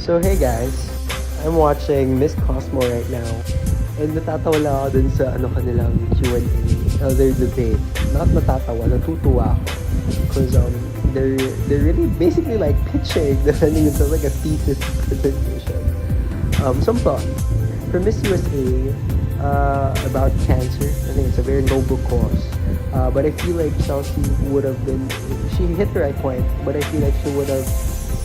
So hey guys, I'm watching Miss Cosmo right now. And natatawa lang ako dun sa kanilang Q&A, their debate. Not natatawa, natutuwa ako. Because they're really basically like pitching, defending themselves like a thesis presentation. Some thought. For Miss USA, about cancer, I think it's a very noble cause. But I feel like Chelsea would have been, she hit the right point, but I feel like she would have,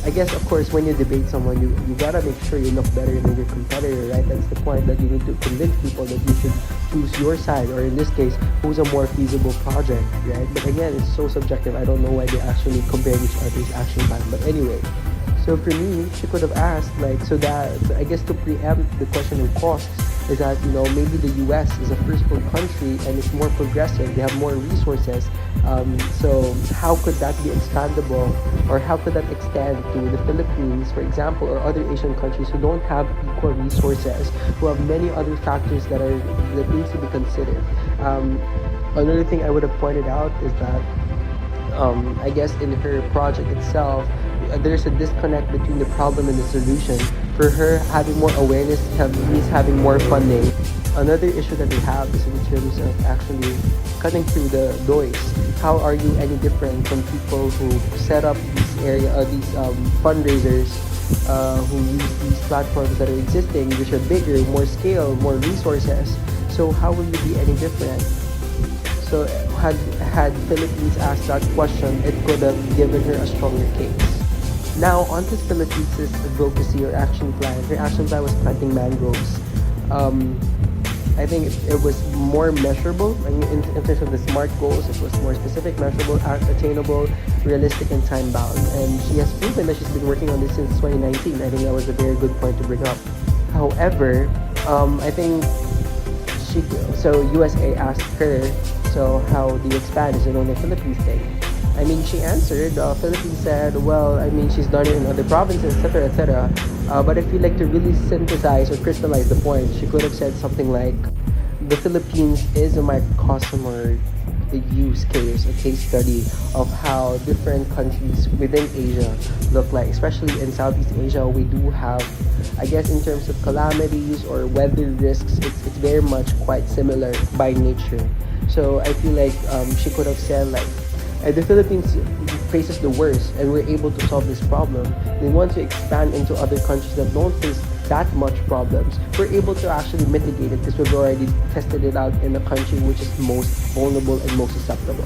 I guess, of course, when you debate someone, you gotta make sure you look better than your competitor, right? That's the point, that you need to convince people that you should choose your side, or in this case, who's a more feasible project, right? But again, it's so subjective. I don't know why they actually compare each other's action time. But anyway, so for me, she could have asked, like, so that, I guess, to preempt the question of costs, is that, maybe the US is a first world country and it's more progressive, they have more resources. So how could that be expandable, or how could that extend to the Philippines, for example, or other Asian countries who don't have equal resources, who have many other factors that needs to be considered. Another thing I would have pointed out is that, I guess, in her project itself, there's a disconnect between the problem and the solution. For her, having more awareness means having more funding. Another issue that we have is in terms of actually cutting through the noise. How are you any different from people who set up these fundraisers, who use these platforms that are existing, which are bigger, more scale, more resources? So how will you be any different? So had Philippines asked that question, it could have given her a stronger case. Now, on to Philippines' advocacy or action plan. Her action plan was planting mangroves. I think it was more measurable. I mean, in terms of the SMART goals, it was more specific, measurable, attainable, realistic, and time-bound. And she has proven that she's been working on this since 2019. I think that was a very good point to bring up. However, I think USA asked her, so how do you expand? Is it only a Philippines thing? I mean, she answered, Philippines said, well, I mean, she's done it in other provinces, etc., etc. But I feel like to really synthesize or crystallize the point, she could have said something like, the Philippines is a microcosm or a use case, a case study of how different countries within Asia look like. Especially in Southeast Asia, we do have, I guess, in terms of calamities or weather risks, it's very much quite similar by nature. So I feel like she could have said, like, the Philippines faces the worst and we're able to solve this problem. They want to expand into other countries that don't face that much problems. We're able to actually mitigate it because we've already tested it out in a country which is most vulnerable and most susceptible.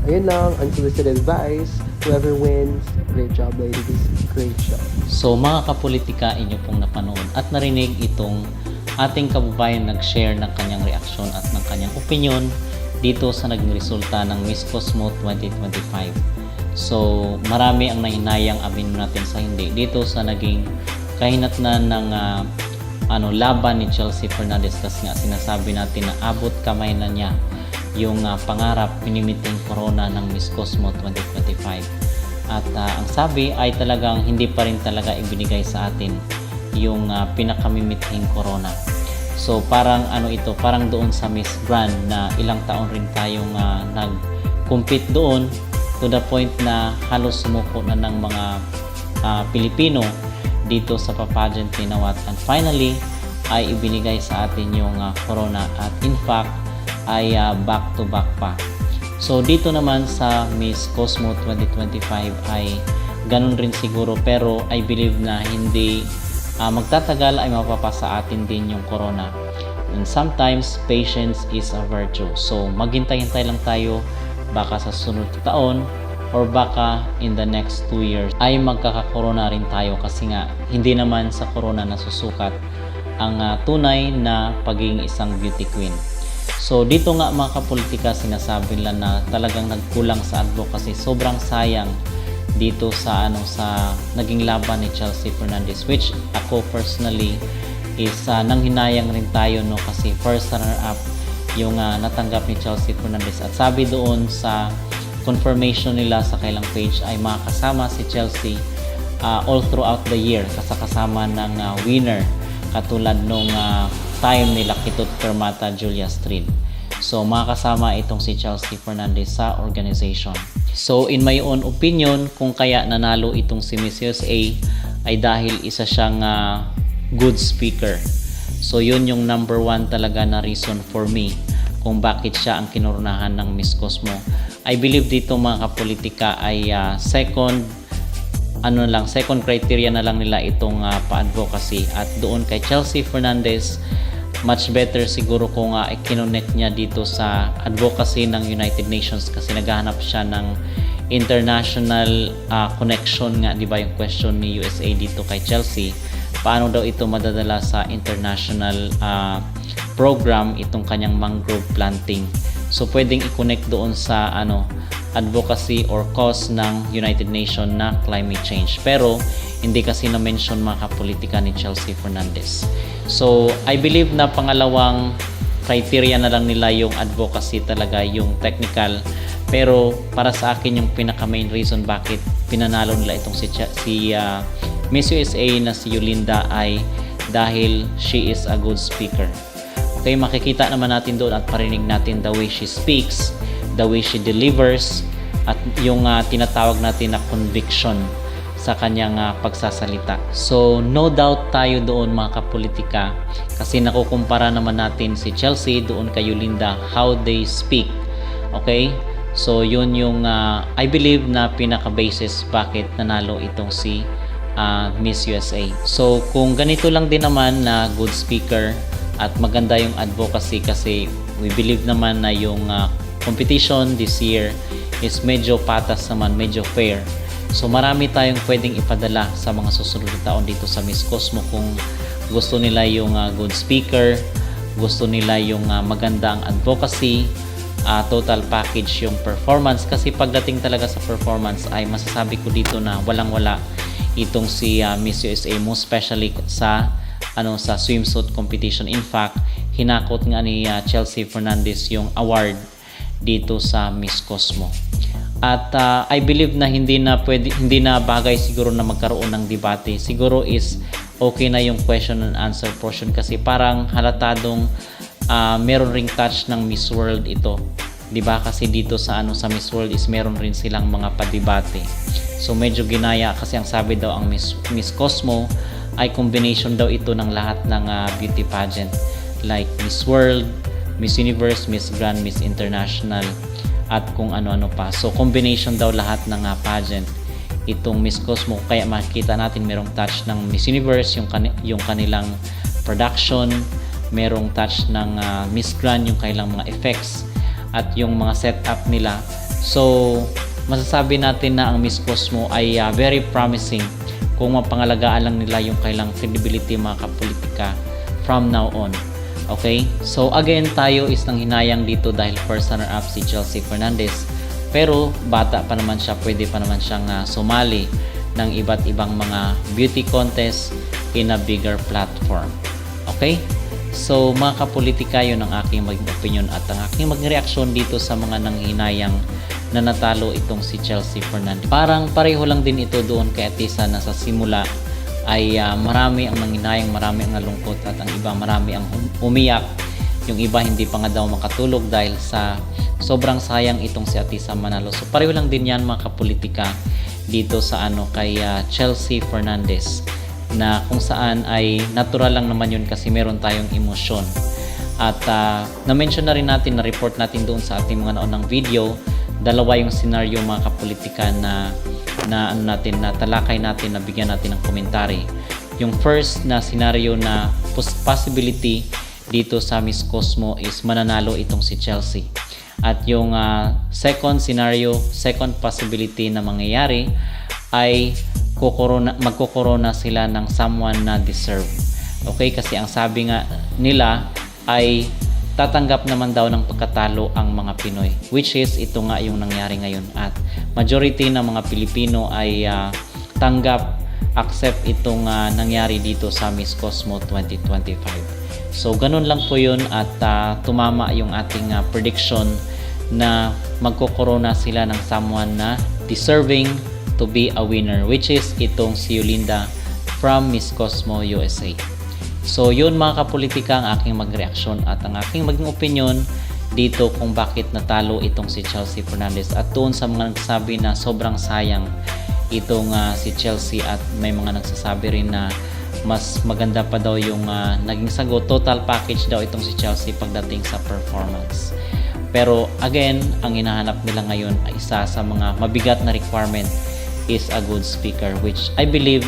Ayun lang, unsolicited advice. Whoever wins, great job ladies, great job. So mga kapolitika, inyo pong napanood at narinig itong ating kababayan nag-share ng kanyang reaksyon at ng kanyang opinion dito sa naging resulta ng Miss Cosmo 2025. So, marami ang nahinayang amin natin sa hindi dito sa naging kahinatnan ng laban ni Chelsea Fernandez, kasi nga sinasabi natin na abot kamay na niya yung pangarap minimiting corona ng Miss Cosmo 2025. At ang sabi ay talagang hindi pa rin talaga ibinigay sa atin yung pinakamimithing corona. So parang parang doon sa Miss Grand na ilang taon rin tayong nag-compete doon, to the point na halos sumuko na ng mga Pilipino dito sa pageant ni Nawat, and finally ay ibinigay sa atin yung corona, at in fact ay back to back pa. So dito naman sa Miss Cosmo 2025 ay ganun rin siguro, pero I believe na hindi magtatagal ay mapapasa atin din yung corona. And sometimes patience is a virtue. So maghintay-hintay lang tayo, baka sa sunod na taon or baka in the next 2 years ay magkaka-corona rin tayo, kasi nga hindi naman sa corona nasusukat ang tunay na pagiging isang beauty queen. So dito nga mga kapolitika, sinasabi nila na talagang nagkulang sa advocacy, sobrang sayang dito sa naging laban ni Chelsea Fernandez, which ako personally is nanghinayang rin tayo, no, kasi first runner up yung natanggap ni Chelsea Fernandez. At sabi doon sa confirmation nila sa kailang page ay makakasama si Chelsea all throughout the year, kasama ng winner katulad nung time nila Kitut Permata Julia Street. So makakasama itong si Chelsea Fernandez sa organization. So in my own opinion, kung kaya nanalo itong si Miss USA ay dahil isa siyang good speaker. So yun yung number one talaga na reason for me kung bakit siya ang kinoronahan ng Miss Cosmo. I believe dito mga kapolitika ay second criteria na lang nila itong pa-advocacy. At doon kay Chelsea Fernandez, much better siguro kung i-connect niya dito sa advocacy ng United Nations kasi naghahanap siya ng international connection nga, di ba yung question ni USA dito kay Chelsea, paano daw ito madadala sa international program itong kanyang mangrove planting. So pwedeng i-connect doon sa advocacy or cause ng United Nations na climate change. Pero hindi kasi na-mention mga kapolitika ni Chelsea Fernandez. So I believe na pangalawang criteria na lang nila yung advocacy talaga, yung technical. Pero para sa akin yung pinaka main reason bakit pinanalo nila itong si Miss USA na si Yolinda ay dahil she is a good speaker. Okay, makikita naman natin doon at parinig natin the way she speaks, the way she delivers, at yung tinatawag natin na conviction sa kanyang pagsasalita. So no doubt tayo doon mga kapolitika kasi nakukumpara naman natin si Chelsea doon kay Yolinda, how they speak. Okay, so yun yung I believe na pinaka-basis bakit nanalo itong si Miss USA. So kung ganito lang din naman na good speaker at maganda yung advocacy kasi we believe naman na yung competition this year is medyo patas naman, medyo fair. So marami tayong pwedeng ipadala sa mga susunod na taon dito sa Miss Cosmo kung gusto nila yung good speaker, gusto nila yung maganda ang advocacy, total package yung performance. Kasi pagdating talaga sa performance ay masasabi ko dito na walang-wala itong si Miss USA, most especially sa sa swimsuit competition. In fact, hinakot nga ni Chelsea Fernandez yung award dito sa Miss Cosmo. At I believe na hindi na bagay siguro na magkaroon ng debate. Siguro is okay na yung question and answer portion kasi parang halatadong meron ring touch ng Miss World ito. 'Di ba? Kasi dito sa sa Miss World is meron rin silang mga pa-debate. So medyo ginaya kasi ang sabi daw ang Miss Cosmo ay combination daw ito ng lahat ng beauty pageant like Miss World, Miss Universe, Miss Grand, Miss International at kung ano-ano pa. So combination daw lahat ng pageant itong Miss Cosmo, kaya makikita natin merong touch ng Miss Universe yung kanilang production, merong touch ng Miss Grand yung kanilang mga effects at yung mga setup nila. So masasabi natin na ang Miss Cosmo ay very promising kung mapangalagaan lang nila yung kailang credibility mga kapolitika from now on. Okay? So again, tayo is nang hinayang dito dahil first runner-up si Chelsea Fernandez. Pero bata pa naman siya, pwede pa naman siyang sumali ng iba't ibang mga beauty contest in a bigger platform. Okay? So mga kapolitika, yun ang aking maging opinion at ang aking maging reaksyon dito sa mga nanghinayang na natalo itong si Chelsea Fernandez. Parang pareho lang din ito doon kay Atisa na sa simula ay marami ang nanghinayang, marami ang nalungkot at ang iba marami ang umiyak. Yung iba hindi pa nga daw makatulog dahil sa sobrang sayang itong si Atisa manalo. So pareho lang din yan mga kapolitika dito sa kay Chelsea Fernandez na kung saan ay natural lang naman yun kasi meron tayong emosyon. At na-mention na rin natin, na-report natin doon sa ating mga naunang video, dalawa yung scenario mga kapolitika na talakay natin, na bigyan natin ng komentary. Yung first na scenario na possibility dito sa Miss Cosmo is mananalo itong si Chelsea. At yung second scenario, second possibility na mangyayari ay magkokorona sila ng someone na deserve. Okay, kasi ang sabi nga nila ay tatanggap naman daw ng pagkatalo ang mga Pinoy, which is ito nga yung nangyari ngayon at majority ng mga Pilipino ay accept itong nangyari dito sa Miss Cosmo 2025. So ganun lang po yun at tumama yung ating prediction na magkokorona sila ng someone na deserving to be a winner, which is itong si Yolinda from Miss Cosmo USA. So yun mga kapolitika ang aking magreaksyon at ang aking maging opinion dito kung bakit natalo itong si Chelsea Fernandez at doon sa mga nagsabi na sobrang sayang itong si Chelsea at may mga nagsasabi rin na mas maganda pa daw yung naging sagot. Total package daw itong si Chelsea pagdating sa performance. Pero again, ang hinahanap nila ngayon ay isa sa mga mabigat na requirement is a good speaker, which I believe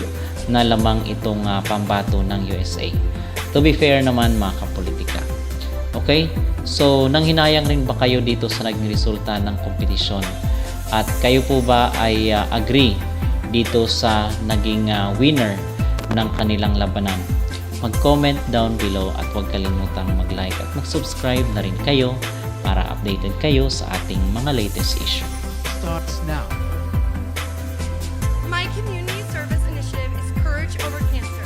na lamang itong pambato ng USA. To be fair naman mga kapolitika. Okay? So, nanghinayang rin ba kayo dito sa naging resulta ng kompetisyon? At kayo po ba ay agree dito sa naging winner ng kanilang labanan? Mag-comment down below at huwag kalimutang mag-like at mag-subscribe na rin kayo para updated kayo sa ating mga latest issue. Starts now. My community service initiative is Courage Over Cancer.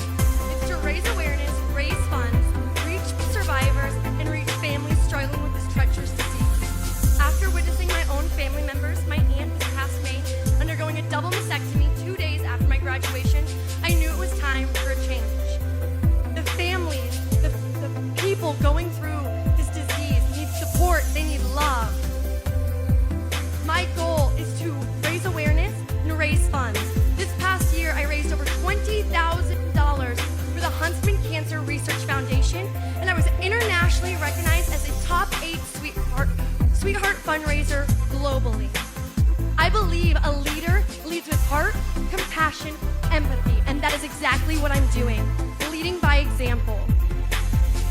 It's to raise awareness, raise funds, reach survivors, and reach families struggling with this treacherous disease. After witnessing my own family members, my aunt this past May, undergoing a double mastectomy 2 days after my graduation, I knew it was time for a change. The families, the people going through this disease need support, they need love. My goal is to raise awareness and raise funds. This past year, I raised over $20,000 for the Huntsman Cancer Research Foundation, and I was internationally recognized as a top 8 sweetheart fundraiser globally. I believe a leader leads with heart, compassion, empathy, and that is exactly what I'm doing, leading by example.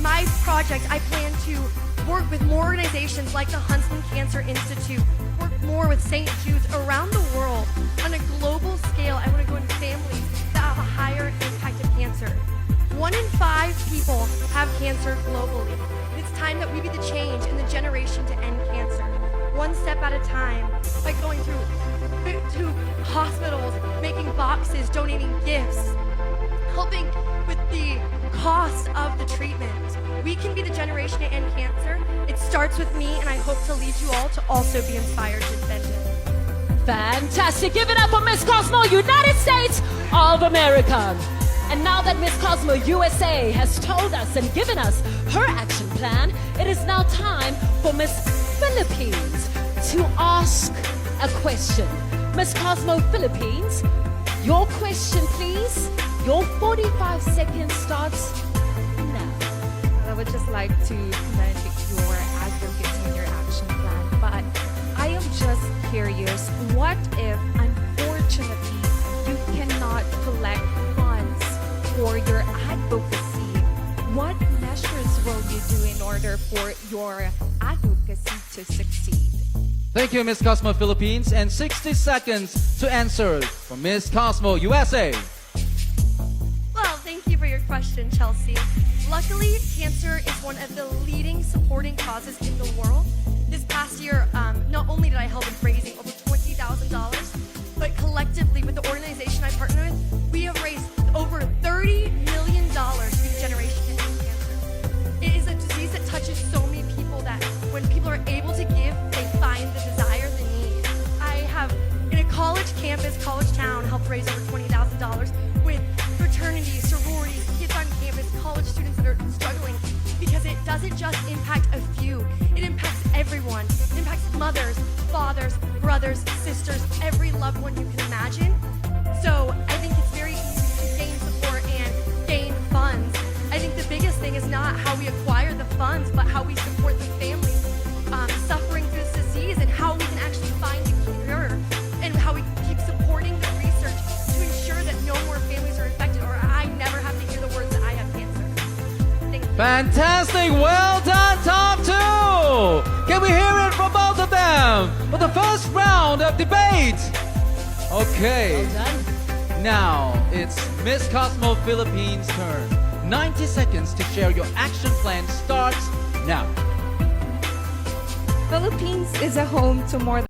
My project, I plan to work with more organizations like the Huntsman Cancer Institute, work more with St. Jude's around the world. On a global scale, I want to go into families that have a higher impact of cancer. 1 in 5 people have cancer globally. It's time that we be the change in the generation to end cancer. One step at a time, by going through to hospitals, making boxes, donating gifts, helping with the cost of the treatment. We can be the generation to end cancer. It starts with me, and I hope to lead you all to also be inspired to end it. Fantastic. Give it up for Miss Cosmo, United States of America. And now that Miss Cosmo USA has told us and given us her action plan, it is now time for Miss Philippines to ask a question. Miss Cosmo Philippines, your question please. Your 45 seconds starts now. I would just like to commend your advocacy and your action plan, but I am just curious, what if unfortunately you cannot collect funds for your advocacy? What measures will you do in order for your advocacy to succeed? Thank you, Miss Cosmo Philippines, and 60 seconds to answer from Miss Cosmo USA. Well, thank you for your question, Chelsea. Luckily, cancer is one of the leading supporting causes in the world. This past year, not only did I help in raising over $20,000, but collectively with the organization I partner with, we have raised over $30 million for the generation to end cancer. It is a disease that touches so many people that when people are able to give, they find the desire, the need. I have, in a college campus, college town, helped raise over $20,000 with fraternities, sororities, kids on campus, college students that are struggling, because it doesn't just impact a few, it impacts everyone. It impacts mothers, fathers, brothers, sisters, every loved one you can imagine. So I think it's very easy to gain support and gain funds. I think the biggest thing is not how we acquire the funds, but how we support the families suffering through this disease, and how we can actually find a cure, and how we keep supporting the research to ensure that no more families are infected, or I never have to hear the words that I have cancer. Thank you. Fantastic! Well done, top 2! Can we hear it from both of them for the first round of debate? Okay. Well done. Now it's Miss Cosmo Philippines' turn. 90 seconds to share your action plan starts now. Philippines is a home to more